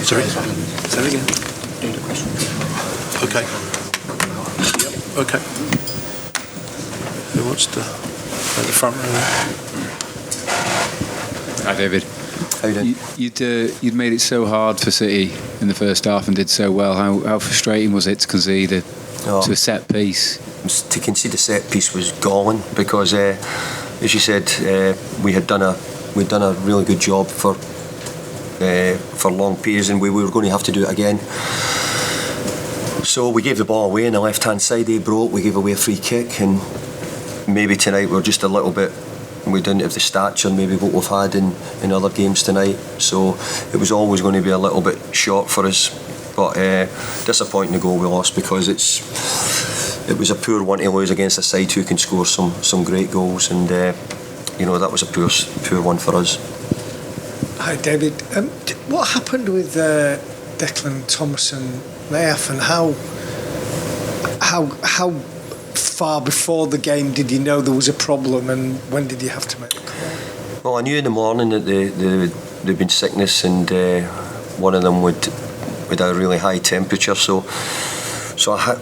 Sorry? Say that again. Okay. Okay. Who wants to at the front row? Hi, David. How you doing? You'd made it so hard for City in the first half and did so well. How frustrating was it to concede to a set piece? To concede a set piece was galling because, as you said, we'd done a really good job for long periods, and we were going to have to do it again. So we gave the ball away on the left-hand side. They broke. We gave away a free kick, and maybe tonight we're just a little bit. We didn't have the stature maybe what we've had in other games tonight. So it was always going to be a little bit short for us. But disappointing the goal we lost because it was a poor one to lose against a side who can score some great goals, and that was a poor one for us. Hi David, what happened with Declan, Tomas and Leaf, and how far before the game did you know there was a problem, and when did you have to make the call? Well, I knew in the morning that there'd been sickness, and one of them would have a really high temperature, so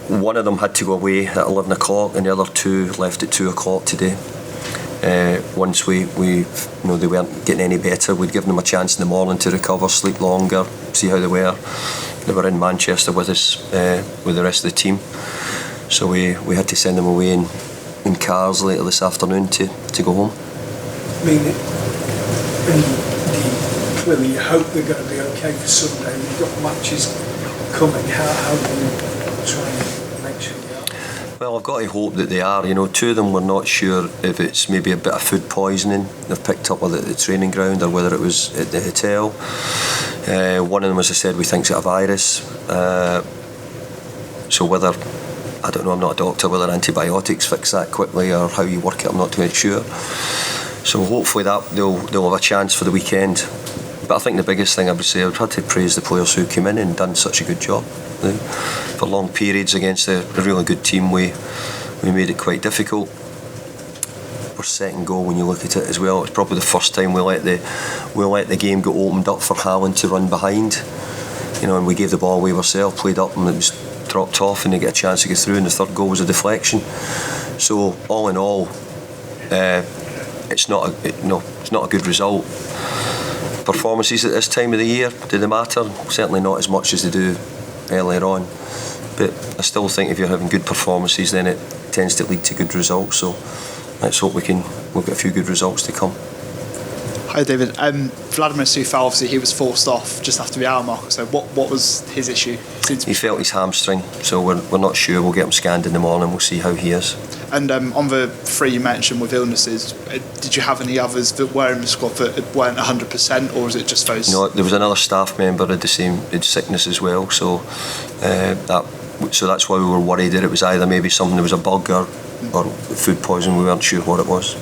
one of them had to go away at 11 o'clock and the other two left at 2 o'clock today. Once we they weren't getting any better, we'd given them a chance in the morning to recover, sleep longer, see how they were. They were in Manchester with us, with the rest of the team, so we had to send them away in cars later this afternoon to go home. I mean, clearly you hope they're going to be okay for Sunday. You've got matches coming. How do you try and make sure they are? Well, I've got to hope that they are. Two of them were not sure if it's maybe a bit of food poisoning they've picked up whether at the training ground or whether it was at the hotel. One of them, as I said, we think's got a virus. So whether, I don't know, I'm not a doctor, whether antibiotics fix that quickly or how you work it, I'm not too sure. So hopefully that they'll have a chance for the weekend. But I think the biggest thing I would say, I would have to praise the players who came in and done such a good job. For long periods against a really good team, we made it quite difficult. Our second goal, when you look at it as well, it's probably the first time we let the game get opened up for Haaland to run behind. And we gave the ball away ourselves, played up, and it was dropped off, and they get a chance to get through. And the third goal was a deflection. So all in all, it's not a good result. Performances at this time of the year, do they matter? Certainly not as much as they do earlier on, but I still think if you're having good performances, then it tends to lead to good results. So let's hope we've got a few good results to come. Hi David. Vladimir Coufal, obviously he was forced off just after the hour mark. So what was his issue? He felt his hamstring, so we're not sure. We'll get him scanned in the morning. We'll see how he is. And on the three you mentioned with illnesses, did you have any others that were in the squad that weren't 100%, or was it just those? No, there was another staff member had sickness as well. So that's why we were worried that it was either maybe something, there was a bug or food poisoning. We weren't sure what it was.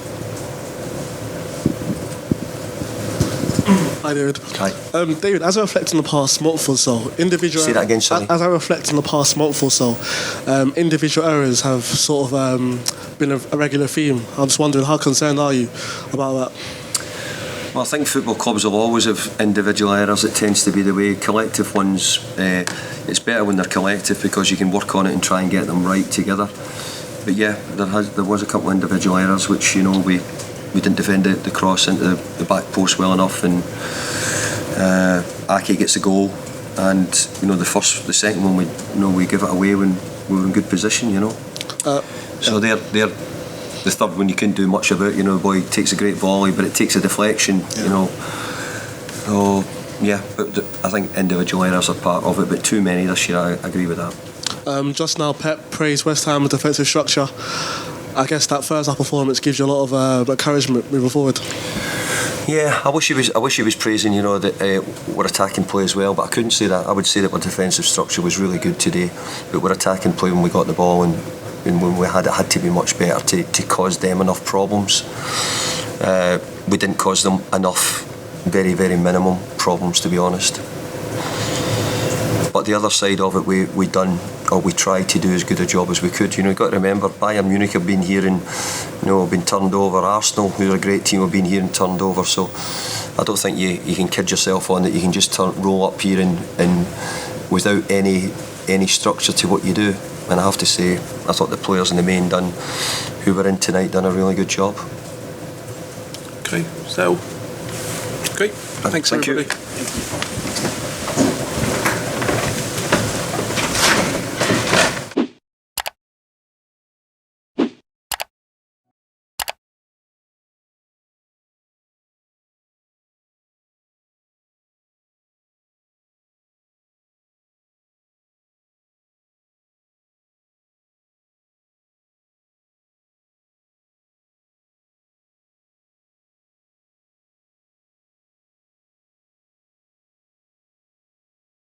Hi David. Hi. David, as I reflect on the past month or so, individual. Say that again, sorry. As I reflect on the past month or so, individual errors have sort of been a regular theme. I'm just wondering, how concerned are you about that? Well, I think football clubs will always have individual errors. It tends to be the way. Collective ones, it's better when they're collective because you can work on it and try and get them right together. But yeah, there was a couple of individual errors which we didn't defend the cross into the back post well enough, and Ake gets the goal, and the second one we give it away when we were in good position. So they're the third one you couldn't do much about. The boy takes a great volley, but it takes a deflection. Yeah. So yeah, but I think individual errors are part of it, but too many this year. I agree with that. Just now, Pep praised West Ham's defensive structure. I guess that first half performance gives you a lot of encouragement moving forward. Yeah, I wish he was praising that we're attacking play as well, but I couldn't say that. I would say that our defensive structure was really good today, but we're attacking play when we got the ball, and when we had to be much better to cause them enough problems. We didn't cause them enough, very, very minimum problems, to be honest. But the other side of it, we done or we tried to do as good a job as we could. You've got to remember, Bayern Munich have been here and been turned over. Arsenal, who are a great team, have been here and turned over. So I don't think you can kid yourself on that you can just roll up here and without any structure to what you do. And I have to say, I thought the players in the main who were in tonight done a really good job. Okay, so great. Thanks Thank everybody. you.